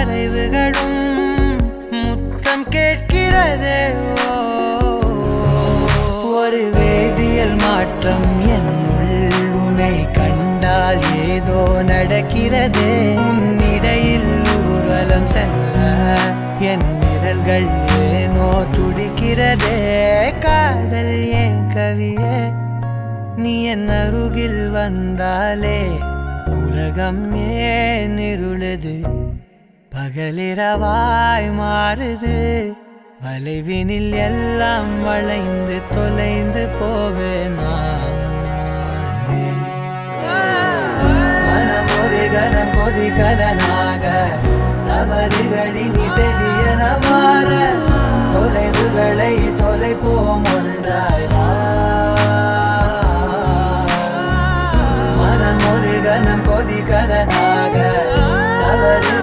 வரைவுகளும் முத்தம் கேட்கிறதே. ஒரு வேதியியல் மாற்றம் என்னுள் உன்னை கண்டால் ஏதோ நடக்கிறதே. இடையில் ஊர்வலம் செல்ல என் விரல்கள் ஏனோ துடிக்கிறதே. காதல் ஏன் கவியே, நீ என் அருகில் வந்தாலே உலகம் ஏன் இருளுது, பகலிரவாய் மாறுது. வளைவினில் எல்லாம் வளைந்து தொலைந்து போவேனா. மனம் ஒரு கணம் கொதிகலனாக தவறுகளின் இசை